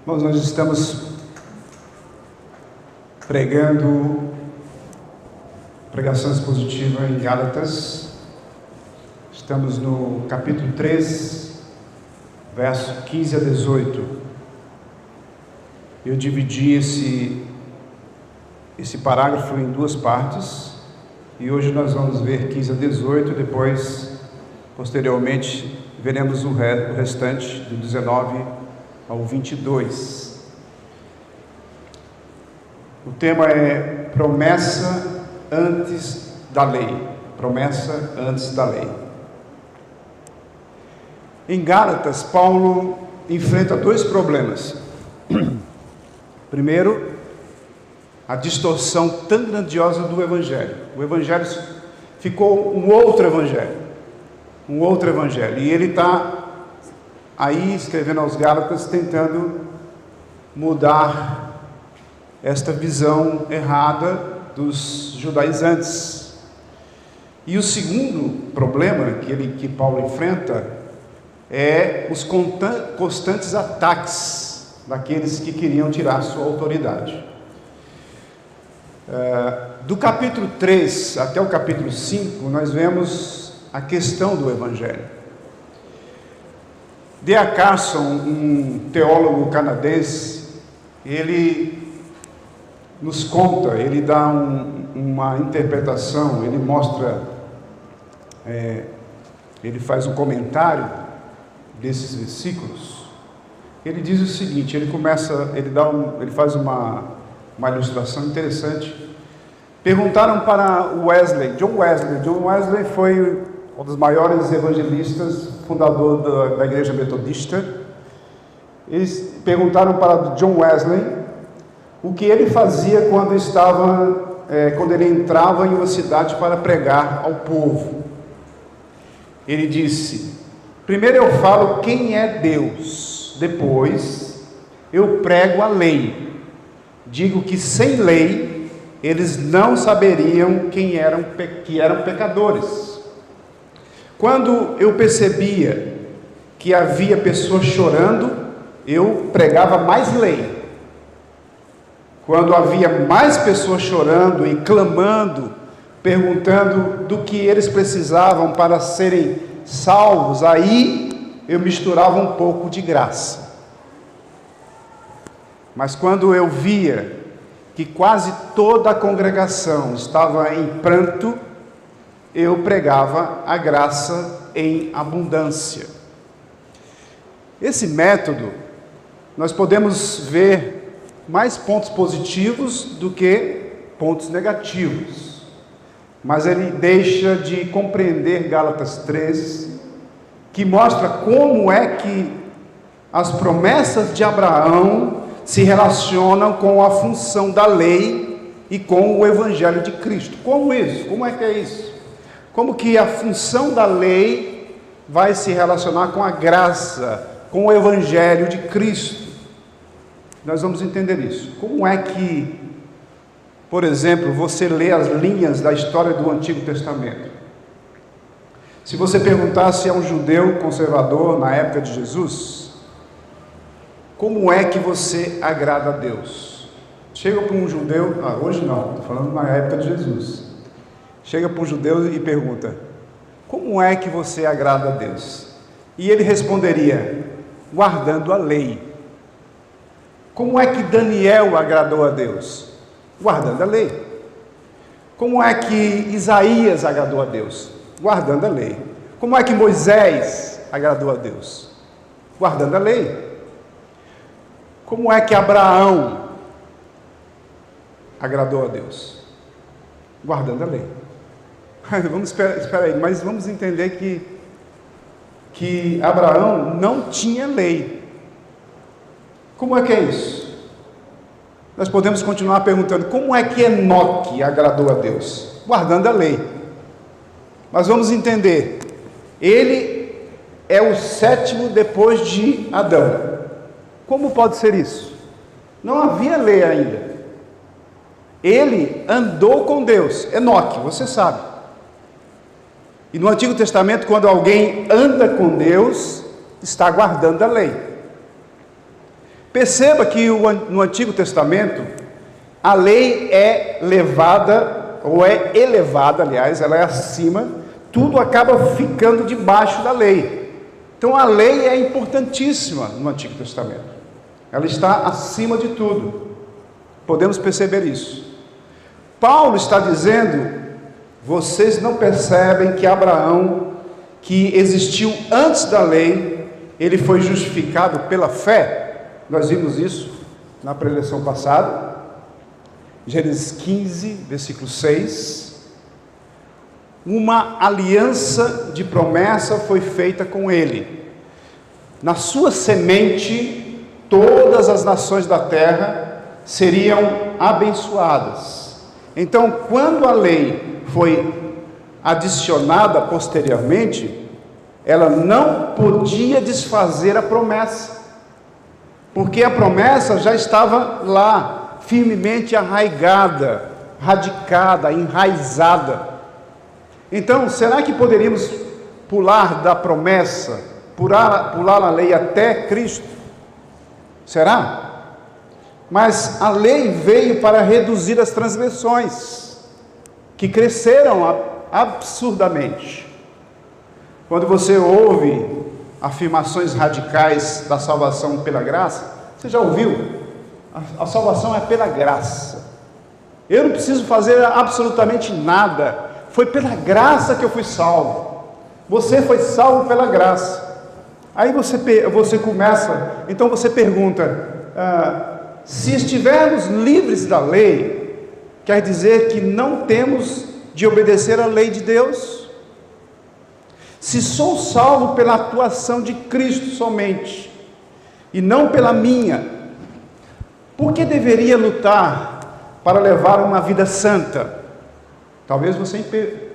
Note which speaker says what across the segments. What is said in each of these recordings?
Speaker 1: Irmãos, nós estamos pregando pregação expositiva em Gálatas. Estamos no capítulo 3, verso 15 a 18. Eu dividi esse parágrafo em duas partes, e hoje nós vamos ver 15 a 18, depois, posteriormente, veremos o restante, do 19 ao 22. O tema é promessa antes da lei. Promessa antes da lei. Em Gálatas, Paulo enfrenta dois problemas. Primeiro, a distorção tão grandiosa do Evangelho. O Evangelho ficou um outro Evangelho. E ele está aí, escrevendo aos Gálatas, tentando mudar esta visão errada dos judaizantes. E o segundo problema que Paulo enfrenta é os constantes ataques daqueles que queriam tirar sua autoridade. Do capítulo 3 até o capítulo 5, nós vemos a questão do Evangelho. D.A. Carson, um teólogo canadense, ele nos conta, ele dá uma interpretação, ele mostra, ele faz um comentário desses versículos. Ele diz o seguinte, ele faz uma ilustração interessante. Perguntaram para John Wesley foi um dos maiores evangelistas, fundador da igreja metodista. Eles perguntaram para John Wesley o que ele fazia quando ele entrava em uma cidade para pregar ao povo. Ele disse: primeiro eu falo quem é Deus, depois eu prego a lei. Digo que sem lei eles não saberiam que eram pecadores. Quando eu percebia que havia pessoas chorando, eu pregava mais lei. Quando havia mais pessoas chorando e clamando, perguntando do que eles precisavam para serem salvos, aí eu misturava um pouco de graça. Mas quando eu via que quase toda a congregação estava em pranto, eu pregava a graça em abundância. Esse método, nós podemos ver mais pontos positivos do que pontos negativos, mas ele deixa de compreender Gálatas 3, que mostra como é que as promessas de Abraão se relacionam com a função da lei e com o Evangelho de Cristo. Como isso? Como é que é isso? Como que a função da lei vai se relacionar com a graça, com o Evangelho de Cristo? Nós vamos entender isso. Como é que, por exemplo, você lê as linhas da história do Antigo Testamento? Se você perguntasse a um judeu conservador na época de Jesus, como é que você agrada a Deus? Chega para um judeu, hoje não, estou falando na época de Jesus. Chega para um judeu e pergunta: como é que você agrada a Deus? E ele responderia: guardando a lei. Como é que Daniel agradou a Deus? Guardando a lei. Como é que Isaías agradou a Deus? Guardando a lei. Como é que Moisés agradou a Deus? Guardando a lei. Como é que Abraão agradou a Deus? Guardando a lei. Espera aí, mas vamos entender que Abraão não tinha lei. Como é que é isso? Nós podemos continuar perguntando: como é que Enoque agradou a Deus? Guardando a lei. Mas vamos entender, ele é o sétimo depois de Adão. Como pode ser isso? Não havia lei ainda. Ele andou com Deus. Enoque, você sabe. E no Antigo Testamento, quando alguém anda com Deus, está guardando a lei. Perceba que no Antigo Testamento, a lei é levada, ou é elevada, aliás, ela é acima, tudo acaba ficando debaixo da lei. Então a lei é importantíssima no Antigo Testamento, ela está acima de tudo, podemos perceber isso. Paulo está dizendo, vocês não percebem que Abraão, que existiu antes da lei, ele foi justificado pela fé? Nós vimos isso na preleção passada, Gênesis 15, versículo 6. Uma aliança de promessa foi feita com ele. Na sua semente, todas as nações da terra seriam abençoadas. Então, quando a lei foi adicionada posteriormente, ela não podia desfazer a promessa, porque a promessa já estava lá, firmemente arraigada, radicada, enraizada. Então, será que poderíamos pular da promessa, pular a lei até Cristo? Será? Mas a lei veio para reduzir as transgressões, que cresceram absurdamente. Quando você ouve afirmações radicais da salvação pela graça, você já ouviu? A salvação é pela graça. Eu não preciso fazer absolutamente nada. Foi pela graça que eu fui salvo. Você foi salvo pela graça. Aí você começa, então você pergunta, se estivermos livres da lei, quer dizer que não temos de obedecer à lei de Deus? Se sou salvo pela atuação de Cristo somente, e não pela minha, por que deveria lutar para levar uma vida santa? Talvez você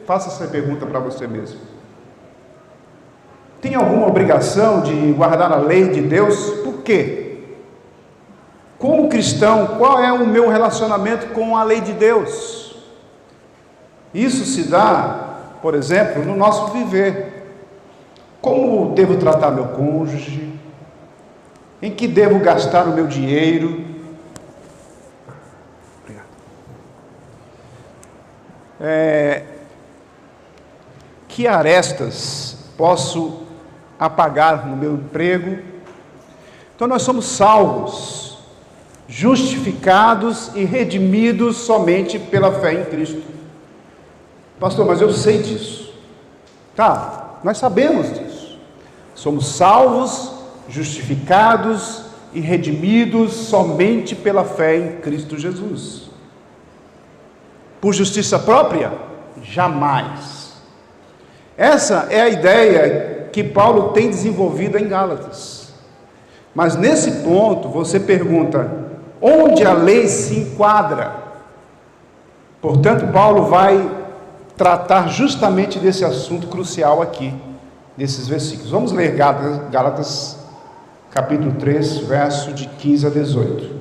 Speaker 1: faça essa pergunta para você mesmo. Tem alguma obrigação de guardar a lei de Deus? Por quê? Como cristão, qual é o meu relacionamento com a lei de Deus? Isso se dá, por exemplo, no nosso viver. Como devo tratar meu cônjuge? Em que devo gastar o meu dinheiro? Obrigado. Que arestas posso apagar no meu emprego? Então nós somos salvos, justificados e redimidos somente pela fé em Cristo. Pastor, mas eu sei disso. Tá, nós sabemos disso. Somos salvos, justificados e redimidos somente pela fé em Cristo Jesus. Por justiça própria? Jamais. Essa é a ideia que Paulo tem desenvolvido em Gálatas. Mas nesse ponto você pergunta, onde a lei se enquadra? Portanto, Paulo vai tratar justamente desse assunto crucial aqui, nesses versículos. Vamos ler Gálatas capítulo 3, verso de 15 a 18.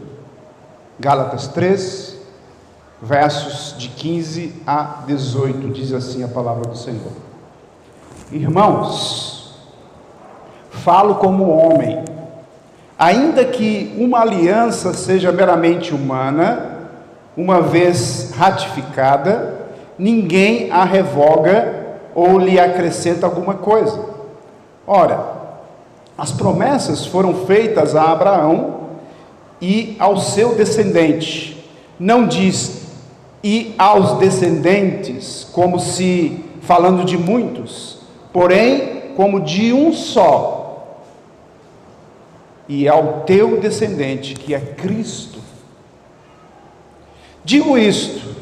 Speaker 1: Gálatas 3, versos de 15 a 18, diz assim a palavra do Senhor. Irmãos, falo como homem, ainda que uma aliança seja meramente humana, uma vez ratificada, ninguém a revoga ou lhe acrescenta alguma coisa. Ora, as promessas foram feitas a Abraão e ao seu descendente. Não diz e aos descendentes, como se falando de muitos, porém como de um só, e ao teu descendente, que é Cristo. Digo isto,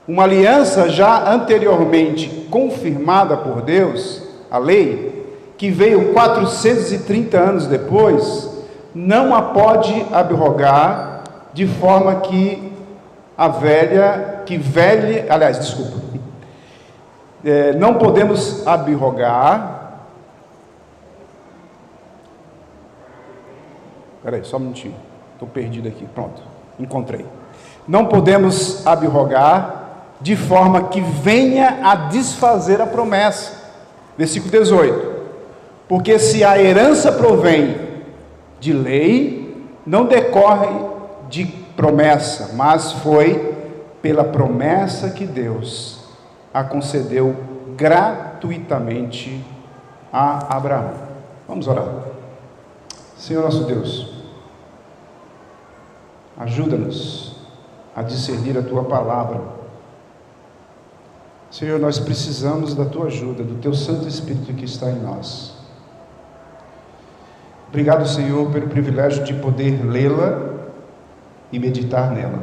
Speaker 1: uma aliança já anteriormente confirmada por Deus, a lei, que veio 430 anos depois, não a pode abrogar, de forma que não podemos abrogar. Espera aí, só um minutinho, estou perdido aqui, pronto, encontrei. Não podemos abrogar, de forma que venha a desfazer a promessa. Versículo 18. Porque se a herança provém de lei, não decorre de promessa, mas foi pela promessa que Deus a concedeu gratuitamente a Abraão. Vamos orar. Senhor nosso Deus, ajuda-nos a discernir a Tua palavra. Senhor, nós precisamos da Tua ajuda, do Teu Santo Espírito que está em nós. Obrigado, Senhor, pelo privilégio de poder lê-la e meditar nela.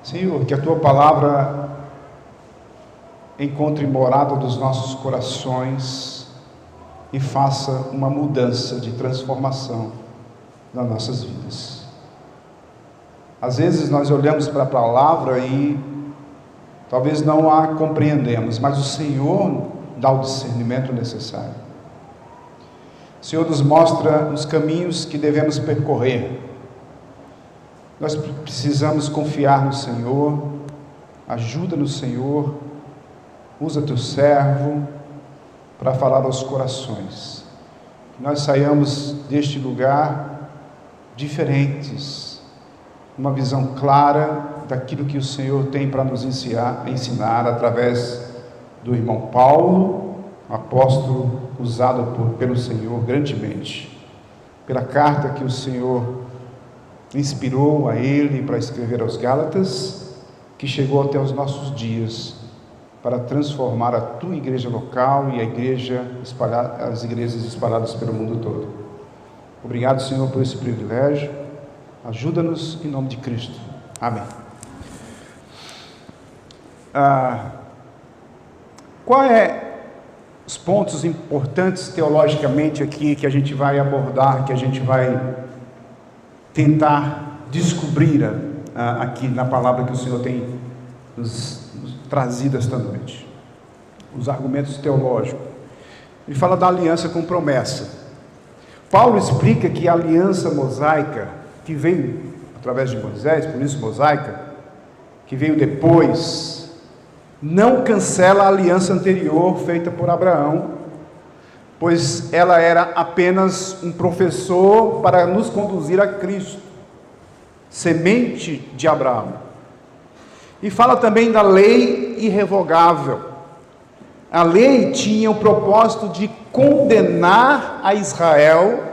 Speaker 1: Senhor, que a Tua palavra encontre morada dos nossos corações e faça uma mudança de transformação nas nossas vidas. Às vezes nós olhamos para a palavra e talvez não a compreendemos, mas o Senhor dá o discernimento necessário. O Senhor nos mostra os caminhos que devemos percorrer. Nós precisamos confiar no Senhor. Ajuda no Senhor. Usa teu servo para falar aos corações. Que nós saiamos deste lugar diferentes, uma visão clara daquilo que o Senhor tem para nos ensinar através do irmão Paulo, apóstolo usado pelo Senhor grandemente, pela carta que o Senhor inspirou a ele para escrever aos Gálatas, que chegou até os nossos dias para transformar a tua igreja local e as igrejas espalhadas pelo mundo todo. Obrigado, Senhor, por esse privilégio. Ajuda-nos em nome de Cristo. Amém. Qual é os pontos importantes teologicamente aqui que a gente vai abordar, que a gente vai tentar descobrir aqui na palavra que o Senhor tem nos trazido esta noite? Os argumentos teológicos. Ele fala da aliança com promessa. Paulo explica que a aliança mosaica, que veio através de Moisés, por isso mosaica, que veio depois, não cancela a aliança anterior feita por Abraão, pois ela era apenas um professor para nos conduzir a Cristo, semente de Abraão. E fala também da lei irrevogável. A lei tinha o propósito de condenar a Israel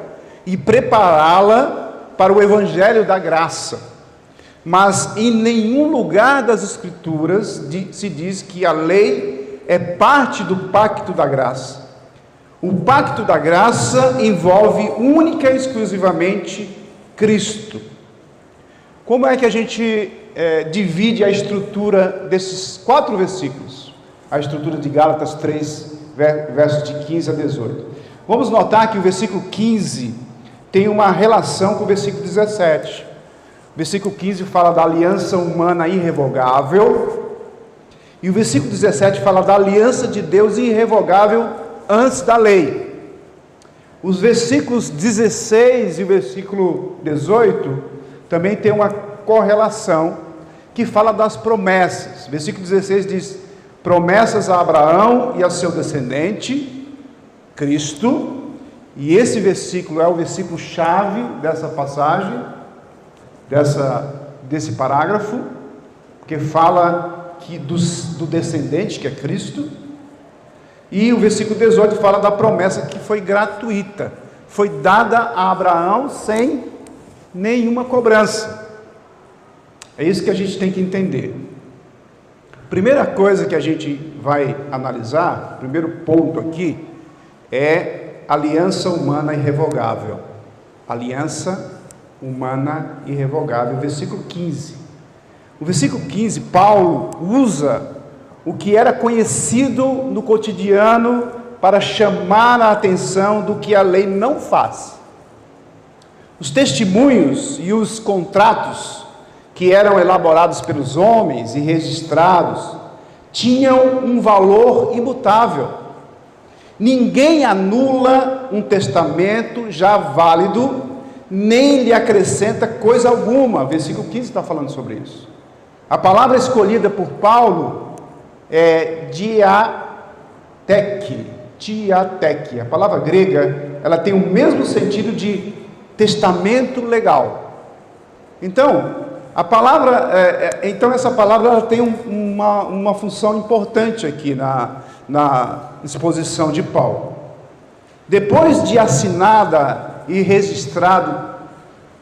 Speaker 1: e prepará-la para o evangelho da graça. Mas em nenhum lugar das Escrituras se diz que a lei é parte do pacto da graça. O pacto da graça envolve única e exclusivamente Cristo. Como é que a gente divide a estrutura desses 4 versículos? A estrutura de Gálatas 3, versos de 15 a 18. Vamos notar que o versículo 15 tem uma relação com o versículo 17. O versículo 15 fala da aliança humana irrevogável, e o versículo 17 fala da aliança de Deus irrevogável antes da lei. Os versículos 16 e o versículo 18 também tem uma correlação que fala das promessas. Versículo 16 diz: promessas a Abraão e a seu descendente, Cristo. E esse versículo é o versículo chave dessa passagem, desse parágrafo, porque fala do descendente, que é Cristo. E o versículo 18 fala da promessa que foi gratuita, foi dada a Abraão sem nenhuma cobrança. É isso que a gente tem que entender. Primeira coisa que a gente vai analisar, primeiro ponto aqui, é aliança humana irrevogável. Aliança humana irrevogável, versículo 15. O versículo 15, Paulo usa o que era conhecido no cotidiano para chamar a atenção do que a lei não faz. Os testemunhos e os contratos que eram elaborados pelos homens e registrados tinham um valor imutável. Ninguém anula um testamento já válido, nem lhe acrescenta coisa alguma. Versículo 15 está falando sobre isso. A palavra escolhida por Paulo é diateque. A palavra grega ela tem o mesmo sentido de testamento legal. Então, essa palavra ela tem uma função importante aqui na exposição de Paulo. Depois de assinada e registrado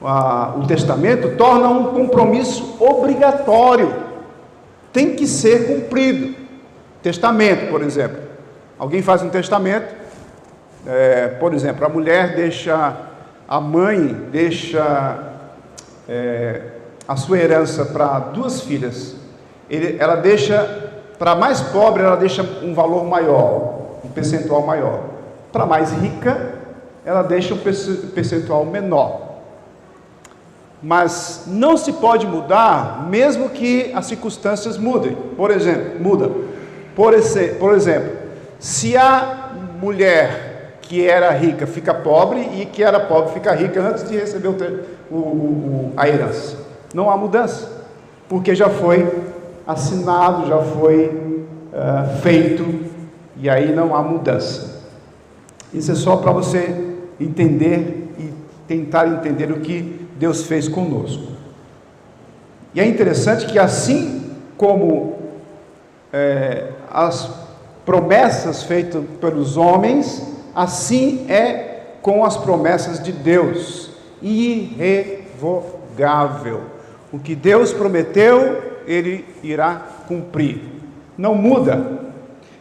Speaker 1: o testamento, torna um compromisso obrigatório, tem que ser cumprido. Testamento, por exemplo, alguém faz um testamento, por exemplo, a mulher deixa, a mãe deixa a sua herança para 2 filhas, ela deixa, para a mais pobre ela deixa um valor maior, um percentual maior, para a mais rica ela deixa um percentual menor. Mas não se pode mudar, mesmo que as circunstâncias mudem. Por exemplo, se a mulher que era rica fica pobre e que era pobre fica rica antes de receber a herança, não há mudança, porque já foi assinado, já foi feito, e aí não há mudança. Isso é só para você entender e tentar entender o que Deus fez conosco. E é interessante que assim como as promessas feitas pelos homens, assim é com as promessas de Deus, irrevogável. O que Deus prometeu, Ele irá cumprir, não muda.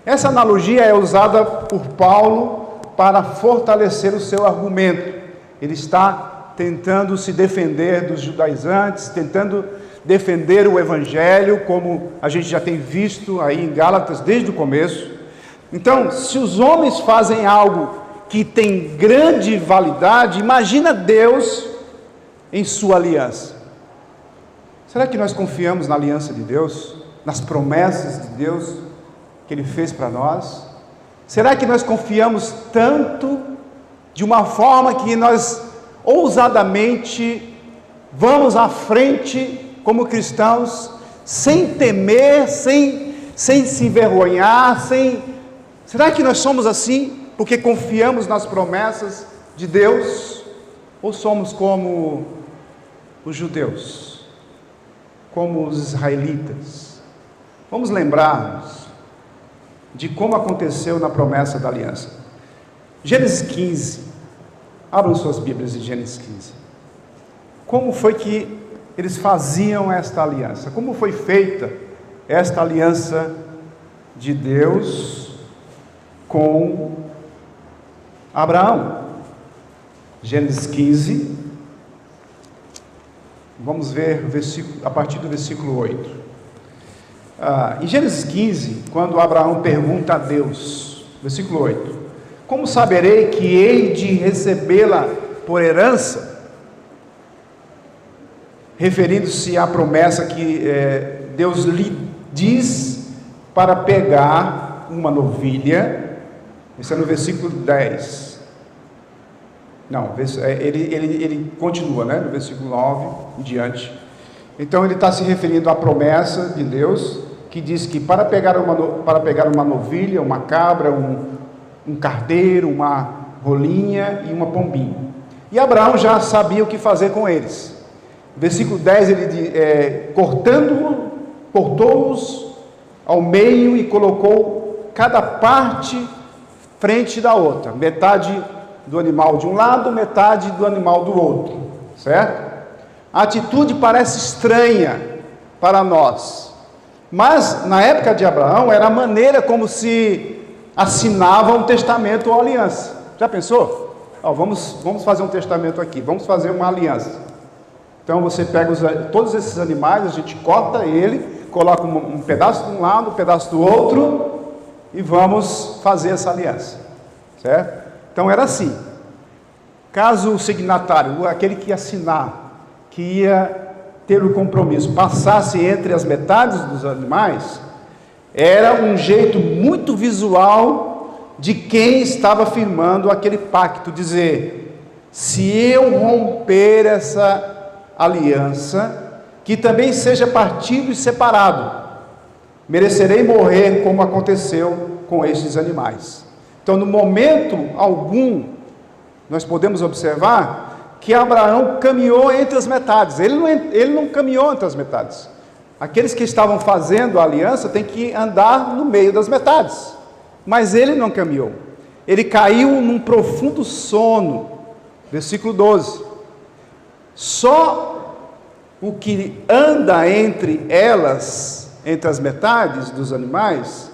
Speaker 1: Essa analogia é usada por Paulo para fortalecer o seu argumento. Ele está tentando se defender dos judaizantes, tentando defender o Evangelho, como a gente já tem visto aí em Gálatas desde o começo. Então, se os homens fazem algo que tem grande validade, imagina Deus em sua aliança. Será que nós confiamos na aliança de Deus, nas promessas de Deus que Ele fez para nós? Será que nós confiamos tanto, de uma forma que nós ousadamente vamos à frente como cristãos, sem temer, sem se envergonhar, Será que nós somos assim porque confiamos nas promessas de Deus? Ou somos como os judeus, como os israelitas? Vamos lembrar-nos de como aconteceu na promessa da aliança. Gênesis 15, abram suas Bíblias em Gênesis 15. Como foi que eles faziam esta aliança? Como foi feita esta aliança de Deus com Abraão? Gênesis 15, vamos ver a partir do versículo 8. Em Gênesis 15, quando Abraão pergunta a Deus, versículo 8: como saberei que hei de recebê-la por herança? Referindo-se à promessa que Deus lhe diz para pegar uma novilha. Isso é no versículo 10. Não, ele continua, no versículo 9 em diante. Então ele está se referindo à promessa de Deus, que diz que para pegar uma novilha, uma cabra, um carneiro, uma rolinha e uma pombinha. E Abraão já sabia o que fazer com eles. Versículo 10, ele diz, cortou-os ao meio e colocou cada parte frente da outra, metade do animal de um lado, metade do animal do outro, certo? A atitude parece estranha para nós, mas na época de Abraão era a maneira como se assinava um testamento ou aliança. Já pensou? Vamos fazer um testamento aqui, vamos fazer uma aliança. Então você pega todos esses animais, a gente corta ele, coloca um pedaço de um lado, um pedaço do outro, e vamos fazer essa aliança, certo? Então era assim. Caso o signatário, aquele que ia assinar, que ia ter o compromisso, passasse entre as metades dos animais, era um jeito muito visual de quem estava firmando aquele pacto, dizer: se eu romper essa aliança, que também seja partido e separado, merecerei morrer como aconteceu com estes animais. Então, no momento algum, nós podemos observar que Abraão caminhou entre as metades. Ele não caminhou entre as metades. Aqueles que estavam fazendo a aliança têm que andar no meio das metades. Mas ele não caminhou. Ele caiu num profundo sono. Versículo 12. Só o que anda entre elas, entre as metades dos animais,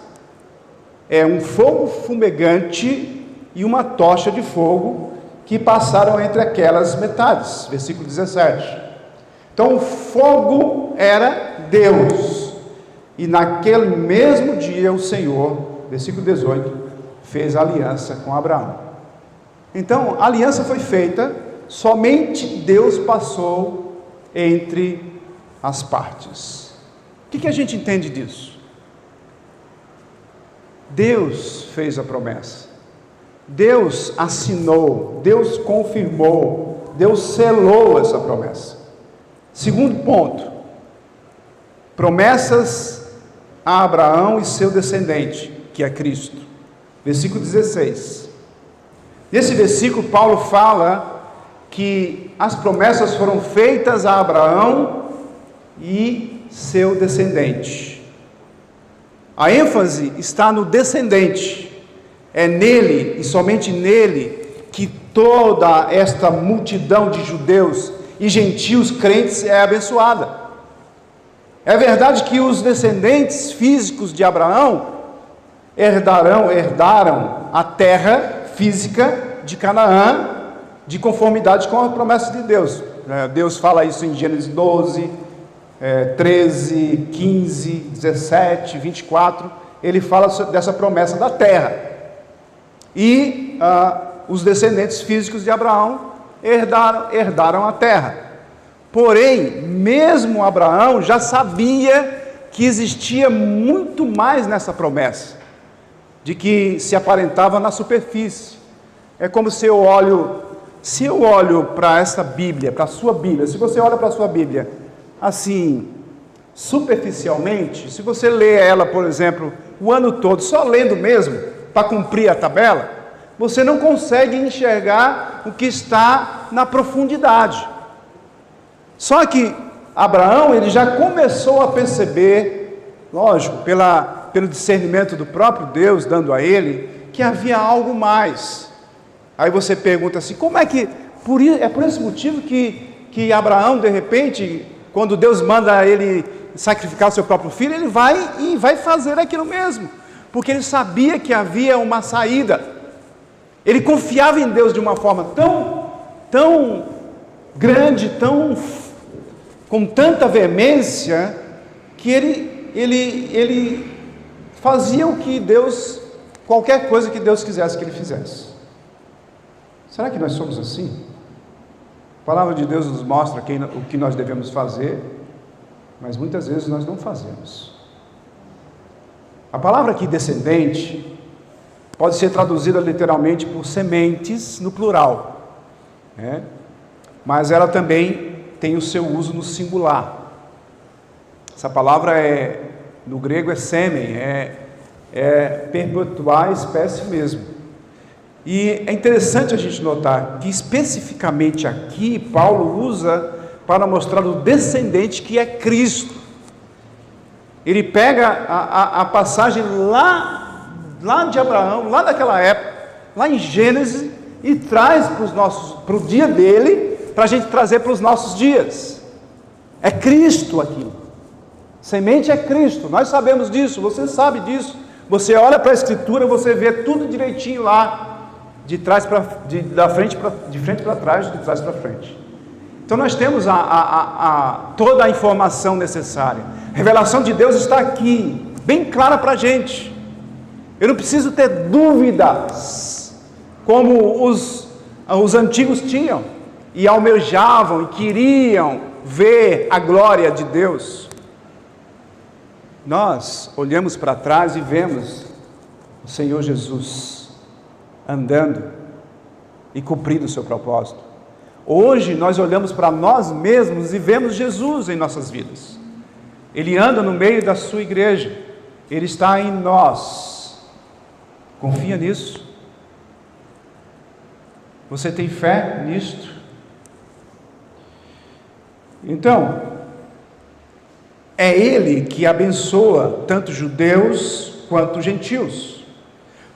Speaker 1: é um fogo fumegante e uma tocha de fogo que passaram entre aquelas metades. Versículo 17. Então o fogo era Deus. E naquele mesmo dia o Senhor, versículo 18, fez aliança com Abraão. Então a aliança foi feita, somente Deus passou entre as partes. O que a gente entende disso? Deus fez a promessa, Deus assinou, Deus confirmou, Deus selou essa promessa. Segundo ponto, promessas a Abraão e seu descendente, que é Cristo. Versículo 16. Nesse versículo Paulo fala que as promessas foram feitas a Abraão e seu descendente. A ênfase está no descendente. É nele e somente nele que toda esta multidão de judeus e gentios crentes é abençoada. É verdade que os descendentes físicos de Abraão herdaram a terra física de Canaã, de conformidade com a promessa de Deus. Deus fala isso em Gênesis 12, 13, 15, 17, 24, ele fala dessa promessa da terra. E os descendentes físicos de Abraão herdaram a terra. Porém, mesmo Abraão já sabia que existia muito mais nessa promessa, de que se aparentava na superfície. É como se eu olho para essa Bíblia, para a sua Bíblia, se você olha para a sua Bíblia, assim, superficialmente, se você lê ela, por exemplo, o ano todo, só lendo mesmo, para cumprir a tabela, você não consegue enxergar o que está na profundidade. Só que Abraão, ele já começou a perceber, lógico, pelo discernimento do próprio Deus, dando a ele, que havia algo mais. Aí você pergunta assim, como é que, é por esse motivo que Abraão, de repente, quando Deus manda ele sacrificar o seu próprio filho, ele vai fazer aquilo mesmo, porque ele sabia que havia uma saída. Ele confiava em Deus de uma forma tão grande, com tanta veemência, que ele fazia qualquer coisa que Deus quisesse que ele fizesse. Será que nós somos assim? A palavra de Deus nos mostra o que nós devemos fazer, mas muitas vezes nós não fazemos. A palavra aqui, descendente, pode ser traduzida literalmente por sementes, no plural, mas ela também tem o seu uso no singular. Essa palavra no grego é sêmen, perpetuar a espécie mesmo. E é interessante a gente notar que especificamente aqui Paulo usa para mostrar o descendente que é Cristo. Ele pega a passagem lá de Abraão, lá daquela época, lá em Gênesis, e traz para o dia dele, para a gente trazer para os nossos dias. É Cristo aqui. Semente é Cristo, nós sabemos disso, você sabe disso. Você olha para a Escritura, você vê tudo direitinho lá, de frente para trás, de trás para frente. Então nós temos toda a informação necessária. A revelação de Deus está aqui, bem clara para a gente. Eu não preciso ter dúvidas, como os antigos tinham, e almejavam, e queriam ver a glória de Deus. Nós olhamos para trás e vemos o Senhor Jesus andando e cumprindo o seu propósito. Hoje nós olhamos para nós mesmos e vemos Jesus em nossas vidas. Ele anda no meio da sua igreja, Ele está em nós. Confia nisso. Você tem fé nisto? Então, é Ele que abençoa tanto judeus quanto gentios.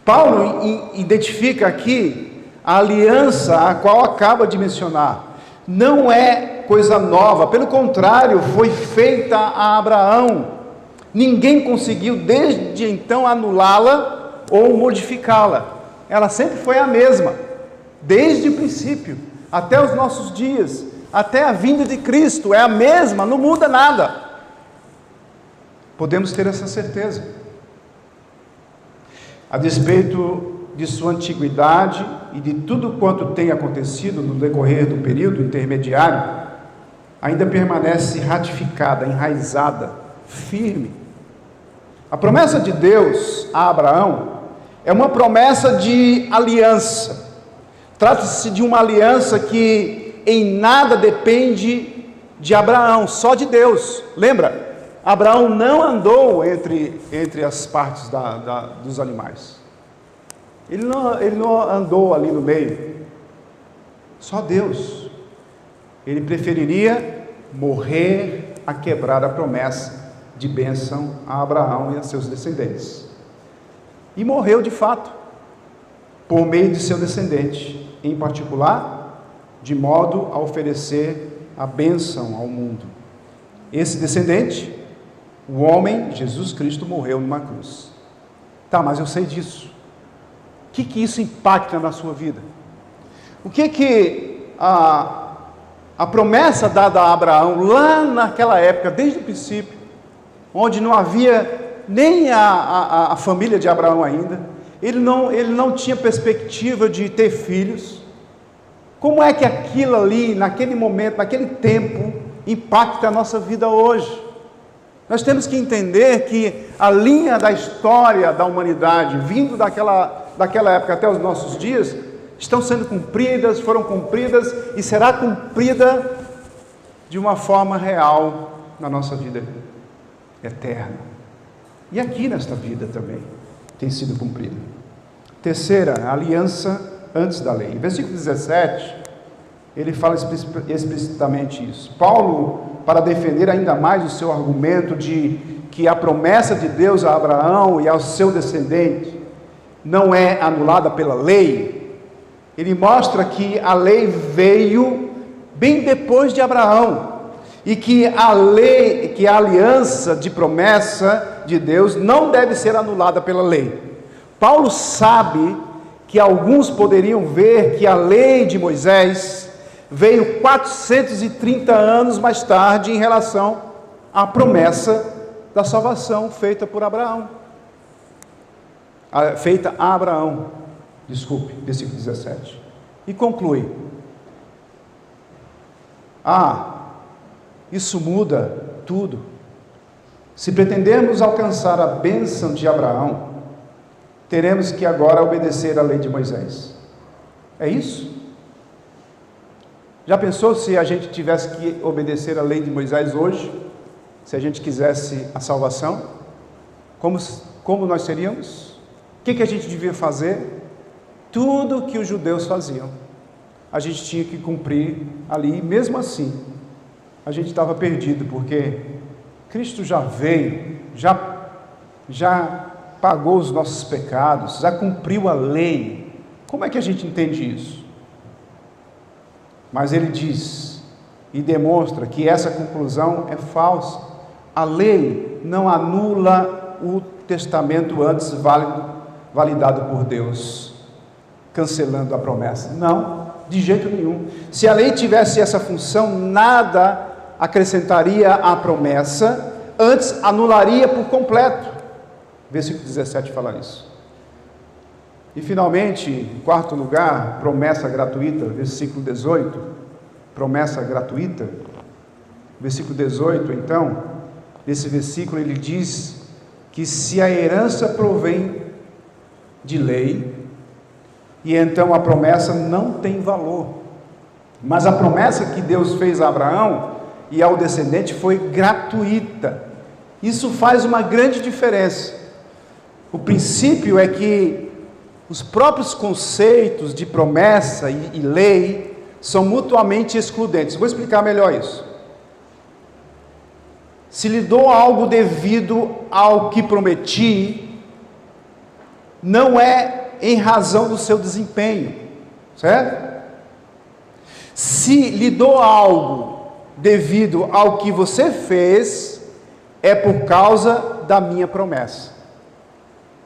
Speaker 1: Paulo identifica aqui a aliança a qual acaba de mencionar. Não é coisa nova, pelo contrário, foi feita a Abraão. Ninguém conseguiu desde então anulá-la ou modificá-la. Ela sempre foi a mesma, desde o princípio, até os nossos dias, até a vinda de Cristo, é a mesma, não muda nada. Podemos ter essa certeza. A despeito de sua antiguidade e de tudo quanto tem acontecido no decorrer do período intermediário, ainda permanece ratificada, enraizada, firme. A promessa de Deus a Abraão é uma promessa de aliança. Trata-se de uma aliança que em nada depende de Abraão, só de Deus. Lembra? Abraão não andou entre as partes dos animais. Ele não andou ali no meio. Só Deus. Ele preferiria morrer a quebrar a promessa de bênção a Abraão e a seus descendentes. E morreu de fato, por meio de seu descendente, em particular, de modo a oferecer a bênção ao mundo. Esse descendente, o homem, Jesus Cristo, morreu numa cruz. Tá, mas eu sei disso. O que isso impacta na sua vida? O que a promessa dada a Abraão, lá naquela época, desde o princípio, onde não havia nem a família de Abraão ainda, ele não tinha perspectiva de ter filhos. Como é que aquilo ali, naquele momento, naquele tempo, impacta a nossa vida hoje? Nós temos que entender que a linha da história da humanidade, vindo daquela época até os nossos dias, estão sendo cumpridas, foram cumpridas e será cumprida de uma forma real na nossa vida eterna. E aqui nesta vida também tem sido cumprida. Terceira, a aliança antes da lei. Em versículo 17, ele fala explicitamente isso. Paulo, para defender ainda mais o seu argumento de que a promessa de Deus a Abraão e ao seu descendente não é anulada pela lei, ele mostra que a lei veio bem depois de Abraão, e que a aliança de promessa de Deus não deve ser anulada pela lei. Paulo sabe que alguns poderiam ver que a lei de Moisés veio 430 anos mais tarde em relação à promessa da salvação feita por Abraão. Feita a Abraão, versículo 17. E conclui: isso muda tudo. Se pretendermos alcançar a bênção de Abraão, teremos que agora obedecer à lei de Moisés. É isso? Já pensou se a gente tivesse que obedecer à lei de Moisés hoje? Se a gente quisesse a salvação? Como nós seríamos? O que a gente devia fazer? Tudo que os judeus faziam, a gente tinha que cumprir ali, e mesmo assim, a gente estava perdido, porque Cristo já veio, já pagou os nossos pecados, já cumpriu a lei. Como é que a gente entende isso? Mas ele diz e demonstra que essa conclusão é falsa. A lei não anula o testamento antes validado por Deus, cancelando a promessa. Não, de jeito nenhum. Se a lei tivesse essa função, nada acrescentaria à promessa, antes anularia por completo. Versículo 17 fala isso. E finalmente, em quarto lugar, promessa gratuita, versículo 18, promessa gratuita, versículo 18, então, nesse versículo ele diz que se a herança provém de lei, e então a promessa não tem valor, mas a promessa que Deus fez a Abraão e ao descendente foi gratuita. Isso faz uma grande diferença. O princípio é que Os próprios conceitos de promessa e lei são mutuamente excludentes. Vou explicar melhor isso. Se lhe dou algo devido ao que prometi, não é em razão do seu desempenho, certo? Se lhe dou algo devido ao que você fez, é por causa da minha promessa.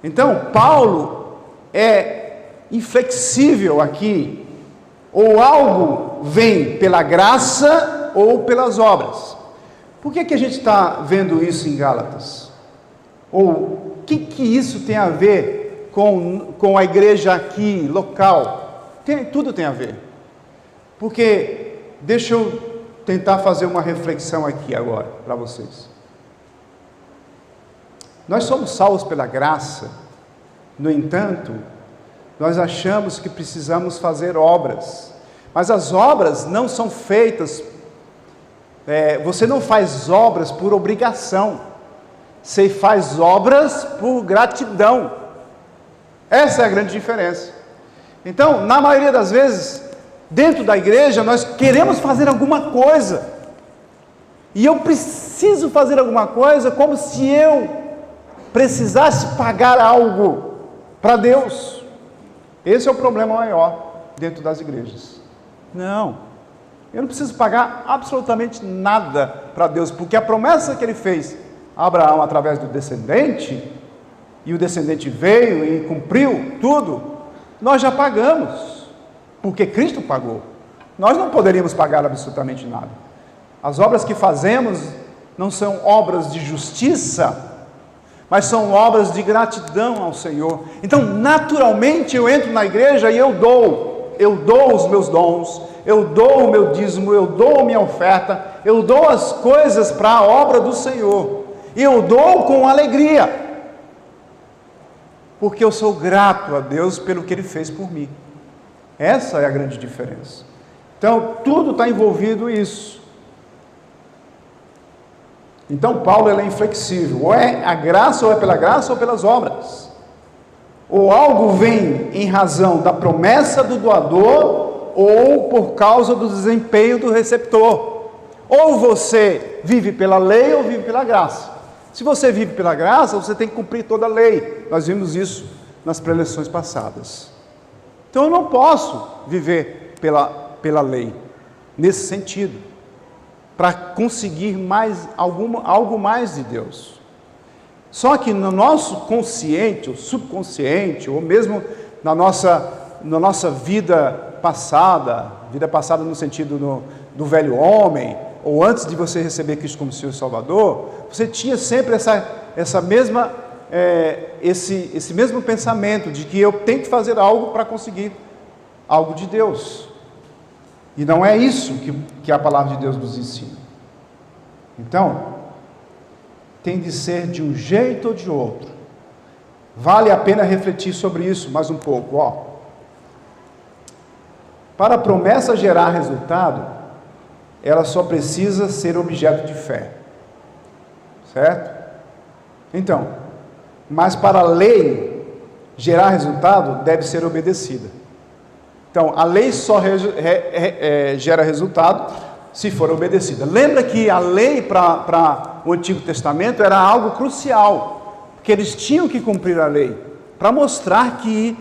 Speaker 1: Então, Paulo é inflexível aqui. Ou algo vem pela graça ou pelas obras. Por que a gente está vendo isso em Gálatas? Ou o que isso tem a ver com a igreja aqui, local? Tudo tem a ver. Porque, deixa eu tentar fazer uma reflexão aqui agora, para vocês. Nós somos salvos pela graça, no entanto, nós achamos que precisamos fazer obras, mas as obras não são feitas, você não faz obras por obrigação, você faz obras por gratidão. Essa é a grande diferença. Então, na maioria das vezes, dentro da igreja, nós queremos fazer alguma coisa, e eu preciso fazer alguma coisa como se eu precisasse pagar algo para Deus. Esse é o problema maior dentro das igrejas. Não, eu não preciso pagar absolutamente nada para Deus, porque a promessa que Ele fez a Abraão através do descendente, e o descendente veio e cumpriu tudo, nós já pagamos, porque Cristo pagou. Nós não poderíamos pagar absolutamente nada. As obras que fazemos não são obras de justiça, mas são obras de gratidão ao Senhor. Então, naturalmente, eu entro na igreja e eu dou os meus dons, eu dou o meu dízimo, eu dou a minha oferta, eu dou as coisas para a obra do Senhor, e eu dou com alegria, porque eu sou grato a Deus pelo que Ele fez por mim. Essa é a grande diferença. Então, tudo está envolvido nisso. Então, Paulo é inflexível, ou é a graça, ou é pela graça, ou pelas obras. Ou algo vem em razão da promessa do doador, ou por causa do desempenho do receptor. Ou você vive pela lei, ou vive pela graça. Se você vive pela graça, você tem que cumprir toda a lei. Nós vimos isso nas preleções passadas. Então, eu não posso viver pela lei, nesse sentido, para conseguir algo mais de Deus. Só que no nosso consciente, ou subconsciente, ou mesmo na nossa vida passada no sentido do velho homem, ou antes de você receber Cristo como Senhor e Salvador, você tinha sempre esse mesmo pensamento de que eu tenho que fazer algo para conseguir algo de Deus. E não é isso que a palavra de Deus nos ensina. Então, tem de ser de um jeito ou de outro. Vale a pena refletir sobre isso mais um pouco. Para a promessa gerar resultado, ela só precisa ser objeto de fé. Certo? Então, mas para a lei gerar resultado, deve ser obedecida. Então, a lei só gera resultado se for obedecida. Lembra que a lei para o Antigo Testamento era algo crucial, porque eles tinham que cumprir a lei, para mostrar que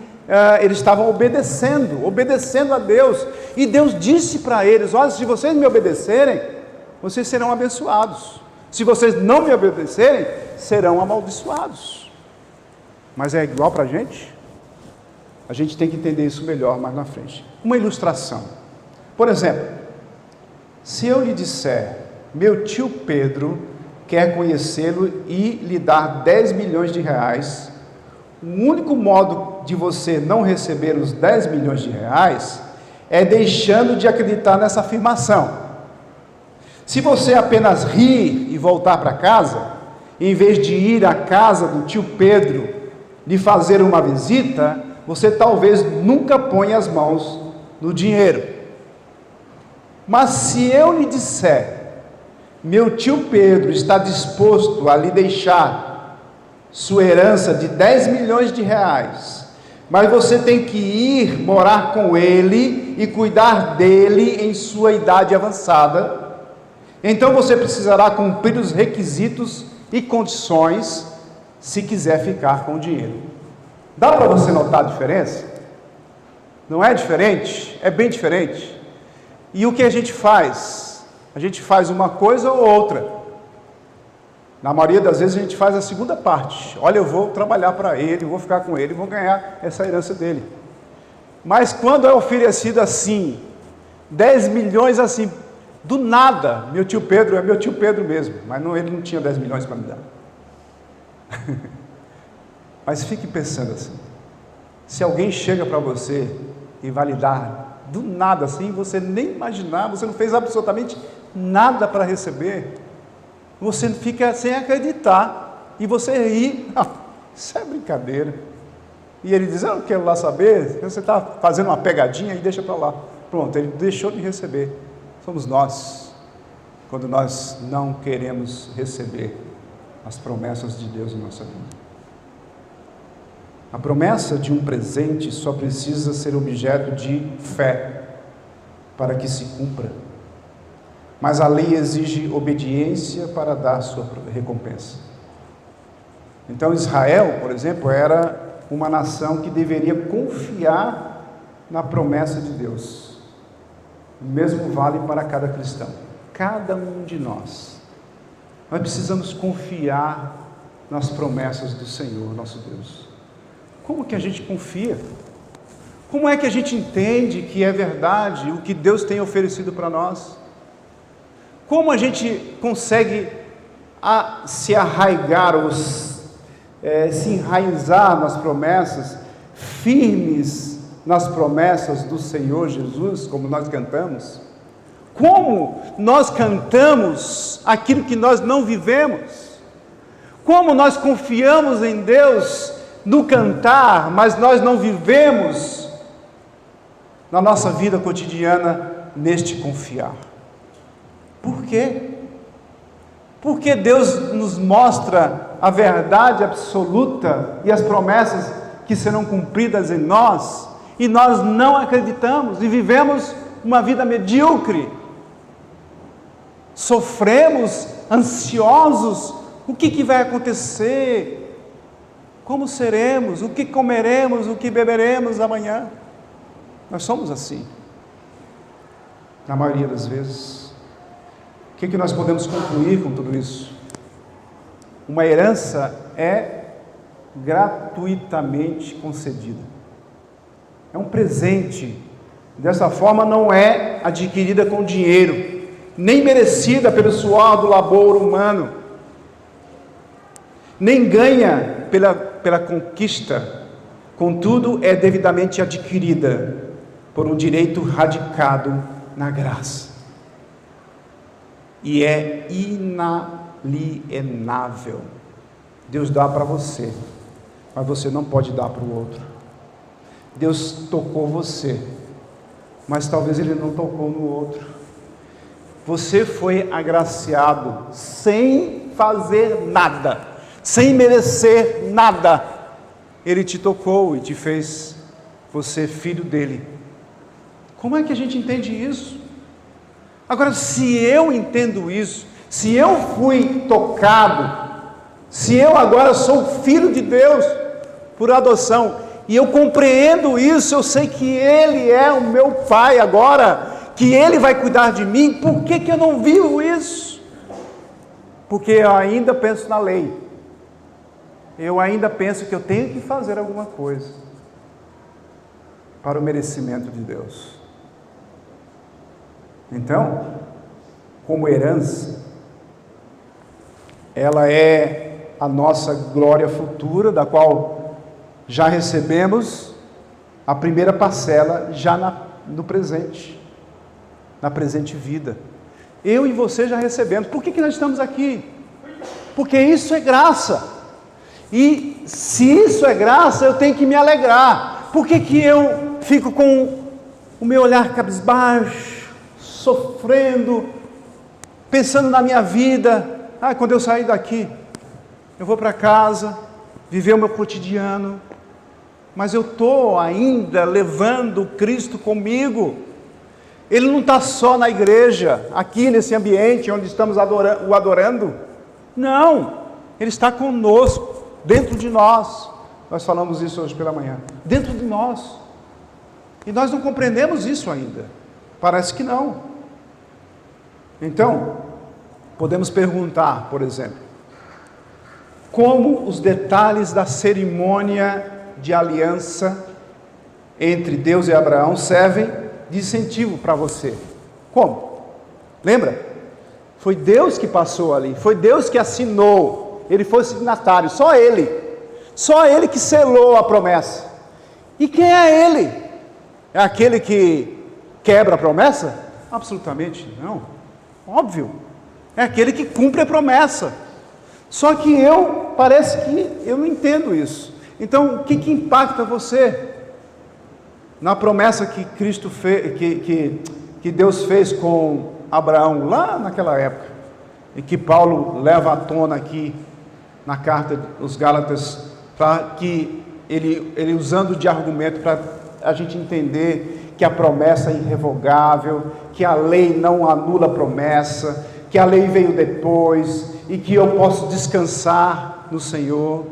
Speaker 1: eles estavam obedecendo a Deus, e Deus disse para eles: olha, se vocês me obedecerem, vocês serão abençoados, se vocês não me obedecerem, serão amaldiçoados. Mas é igual para a gente? A gente tem que entender isso melhor mais na frente. Uma ilustração. Por exemplo, se eu lhe disser: meu tio Pedro quer conhecê-lo e lhe dar 10 milhões de reais, o único modo de você não receber os 10 milhões de reais é deixando de acreditar nessa afirmação. Se você apenas rir e voltar para casa, em vez de ir à casa do tio Pedro lhe fazer uma visita, você talvez nunca ponha as mãos no dinheiro. Mas se eu lhe disser: meu tio Pedro está disposto a lhe deixar sua herança de 10 milhões de reais, mas você tem que ir morar com ele e cuidar dele em sua idade avançada. Então você precisará cumprir os requisitos e condições se quiser ficar com o dinheiro. Dá para você notar a diferença? Não é diferente? É bem diferente. E o que a gente faz? A gente faz uma coisa ou outra. Na maioria das vezes a gente faz a segunda parte. Olha, eu vou trabalhar para ele, vou ficar com ele, vou ganhar essa herança dele. Mas quando é oferecido assim, 10 milhões assim, do nada, meu tio Pedro é meu tio Pedro mesmo, mas não, ele não tinha 10 milhões para me dar. Mas fique pensando assim, se alguém chega para você e vai lhe dar do nada assim, você nem imaginar, você não fez absolutamente nada para receber, você fica sem acreditar, e você ri, isso é brincadeira, e ele diz, eu não quero lá saber, você está fazendo uma pegadinha e deixa para lá, pronto, ele deixou de receber. Somos nós, quando nós não queremos receber as promessas de Deus em nossa vida. A promessa de um presente só precisa ser objeto de fé para que se cumpra. Mas a lei exige obediência para dar sua recompensa. Então Israel, por exemplo, era uma nação que deveria confiar na promessa de Deus. O mesmo vale para cada cristão. Cada um de nós. Nós precisamos confiar nas promessas do Senhor, nosso Deus. Como que a gente confia? Como é que a gente entende que é verdade o que Deus tem oferecido para nós? Como a gente consegue se arraigar, ou se enraizar nas promessas, firmes nas promessas do Senhor Jesus, como nós cantamos? Como nós cantamos aquilo que nós não vivemos? Como nós confiamos em Deus no cantar, mas nós não vivemos na nossa vida cotidiana neste confiar? Por quê? Porque Deus nos mostra a verdade absoluta e as promessas que serão cumpridas em nós, e nós não acreditamos e vivemos uma vida medíocre, sofremos, ansiosos. O que vai acontecer? Como seremos? O que comeremos? O que beberemos amanhã? Nós somos assim, na maioria das vezes. O que nós podemos concluir com tudo isso? Uma herança é gratuitamente concedida. É um presente. Dessa forma não é adquirida com dinheiro, nem merecida pelo suor do labor humano, nem ganha pela conquista. Contudo, é devidamente adquirida por um direito radicado na graça. E é inalienável. Deus dá para você, mas você não pode dar para o outro. Deus tocou você, mas talvez Ele não tocou no outro. Você foi agraciado sem fazer nada, sem merecer nada. Ele te tocou e te fez você filho dele. Como é que a gente entende isso? Agora, se eu entendo isso, se eu fui tocado, se eu agora sou filho de Deus por adoção, e eu compreendo isso, eu sei que Ele é o meu Pai agora, que Ele vai cuidar de mim, por que eu não vivo isso? Porque eu ainda penso na lei, eu ainda penso que eu tenho que fazer alguma coisa para o merecimento de Deus. Então, como herança, ela é a nossa glória futura, da qual já recebemos a primeira parcela já no presente, na presente vida. Eu e você já recebemos. Por que nós estamos aqui? Porque isso é graça. E se isso é graça, eu tenho que me alegrar. Por que eu fico com o meu olhar cabisbaixo, sofrendo, pensando na minha vida? Quando eu sair daqui, eu vou para casa, viver o meu cotidiano, mas eu estou ainda levando Cristo comigo. Ele não está só na igreja, aqui nesse ambiente onde estamos o adorando. Não, Ele está conosco, dentro de nós. Nós falamos isso hoje pela manhã. Dentro de nós. E nós não compreendemos isso ainda. Parece que não. Então, podemos perguntar, por exemplo, como os detalhes da cerimônia de aliança entre Deus e Abraão servem de incentivo para você. Como? Lembra? Foi Deus que passou ali, foi Deus que assinou, Ele foi o signatário, só Ele que selou a promessa. E quem é Ele? É aquele que quebra a promessa? Absolutamente não, óbvio, é aquele que cumpre a promessa. Só que parece que eu não entendo isso. Então, o que impacta você na promessa que Cristo fez, que Deus fez com Abraão lá naquela época, e que Paulo leva à tona aqui na carta dos Gálatas, para que ele usando de argumento para a gente entender que a promessa é irrevogável, que a lei não anula a promessa, que a lei veio depois e que eu posso descansar no Senhor.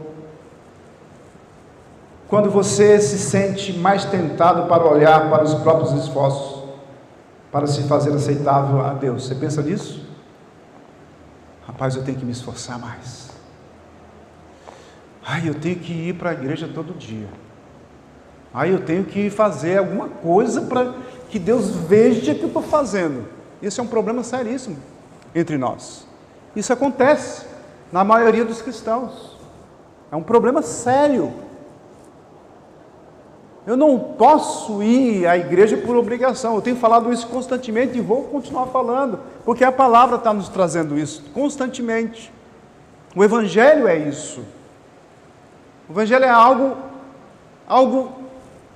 Speaker 1: Quando você se sente mais tentado para olhar para os próprios esforços, para se fazer aceitável a Deus, você pensa nisso? Rapaz, eu tenho que me esforçar mais. Eu tenho que ir para a igreja todo dia. Eu tenho que fazer alguma coisa para que Deus veja que eu estou fazendo. Isso é um problema seríssimo entre nós. Isso acontece na maioria dos cristãos. É um problema sério. Eu não posso ir à igreja por obrigação. Eu tenho falado isso constantemente e vou continuar falando, porque a palavra está nos trazendo isso constantemente. O Evangelho é isso. O Evangelho é algo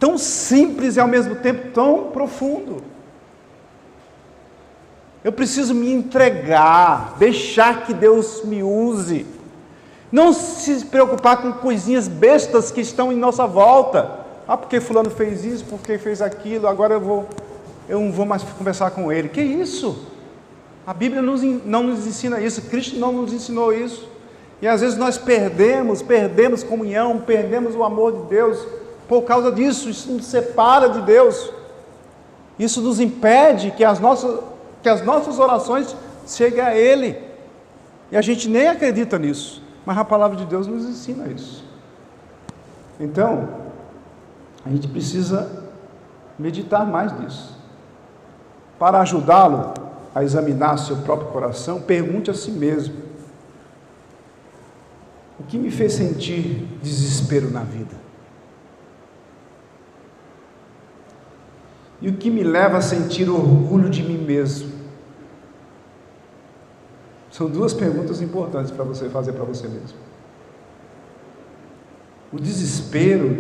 Speaker 1: tão simples e ao mesmo tempo tão profundo. Eu preciso me entregar, deixar que Deus me use. Não se preocupar com coisinhas bestas que estão em nossa volta. Porque fulano fez isso, porque fez aquilo, agora eu não vou mais conversar com ele. Que isso? A Bíblia não nos ensina isso, Cristo não nos ensinou isso. E às vezes nós perdemos comunhão, perdemos o amor de Deus por causa disso. Isso nos separa de Deus. Isso nos impede que as nossas orações cheguem a Ele. E a gente nem acredita nisso, mas a palavra de Deus nos ensina isso. Então, a gente precisa meditar mais nisso. Para ajudá-lo a examinar seu próprio coração, pergunte a si mesmo: o que me fez sentir desespero na vida? E o que me leva a sentir orgulho de mim mesmo? São duas perguntas importantes para você fazer para você mesmo. O desespero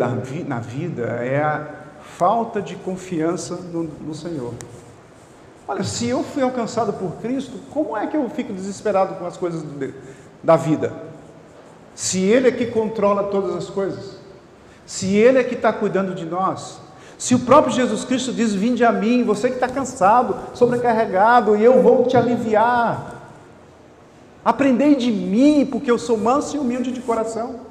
Speaker 1: na vida é a falta de confiança no Senhor. Olha, se eu fui alcançado por Cristo, como é que eu fico desesperado com as coisas da vida? Se Ele é que controla todas as coisas, se Ele é que está cuidando de nós, se o próprio Jesus Cristo diz: vinde a mim, você que está cansado, sobrecarregado, e eu vou te aliviar. Aprendei de mim, porque eu sou manso e humilde de coração.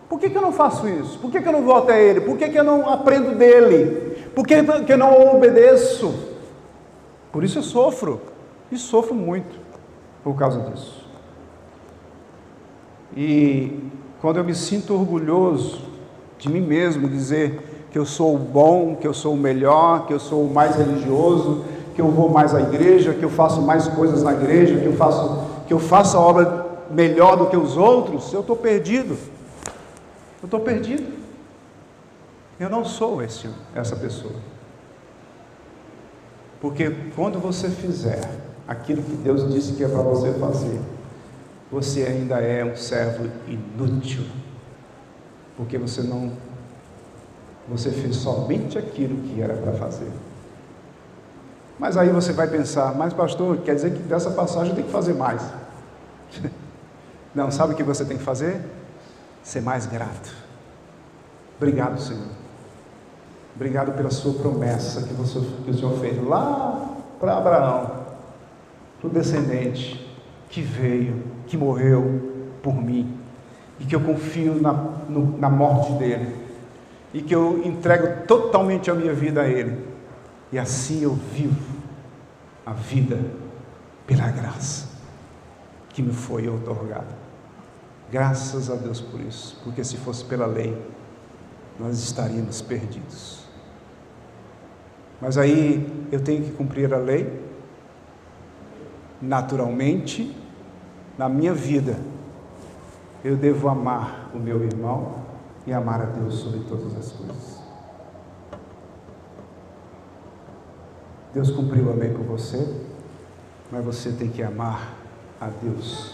Speaker 1: Por que eu não faço isso? Por que eu não vou até Ele? Por que eu não aprendo dEle? Por que eu não obedeço? Por isso eu sofro, e sofro muito por causa disso. E quando eu me sinto orgulhoso de mim mesmo, dizer que eu sou o bom, que eu sou o melhor, que eu sou o mais religioso, que eu vou mais à igreja, que eu faço mais coisas na igreja, que eu faço a obra melhor do que os outros, eu estou perdido. Eu estou perdido. Eu não sou essa pessoa. Porque quando você fizer aquilo que Deus disse que é para você fazer, você ainda é um servo inútil. Porque você fez somente aquilo que era para fazer. Mas aí você vai pensar: mas pastor, quer dizer que dessa passagem eu tenho que fazer mais. Não, sabe o que você tem que fazer? Ser mais grato. Obrigado, Senhor. Obrigado pela sua promessa que o Senhor fez lá para Abraão, para o descendente que veio, que morreu por mim, e que eu confio na morte dele, e que eu entrego totalmente a minha vida a ele, e assim eu vivo a vida pela graça que me foi outorgada. Graças a Deus por isso, porque se fosse pela lei, nós estaríamos perdidos. Mas aí eu tenho que cumprir a lei, naturalmente, na minha vida, eu devo amar o meu irmão e amar a Deus sobre todas as coisas. Deus cumpriu a lei por você, mas você tem que amar a Deus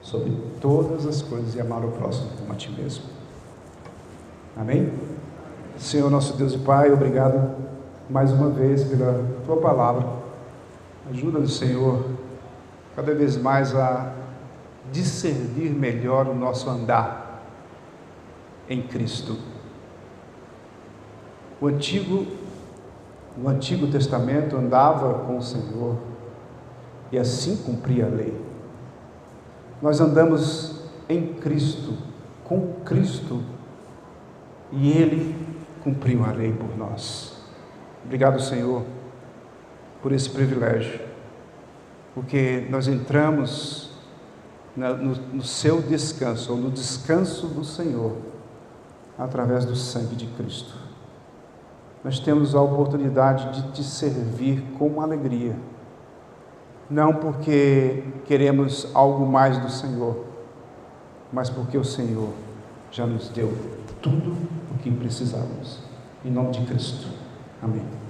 Speaker 1: sobre todas as coisas e amar o próximo como a ti mesmo. Amém? Senhor nosso Deus e Pai, obrigado mais uma vez pela Tua palavra. Ajuda-nos, Senhor, cada vez mais a discernir melhor o nosso andar em Cristo. O Antigo Testamento andava com o Senhor e assim cumpria a lei. Nós andamos em Cristo, com Cristo, e Ele cumpriu a lei por nós. Obrigado, Senhor, por esse privilégio, porque nós entramos no seu descanso, ou no descanso do Senhor, através do sangue de Cristo. Nós temos a oportunidade de te servir com alegria, não porque queremos algo mais do Senhor, mas porque o Senhor já nos deu tudo o que precisávamos. Em nome de Cristo. Amém.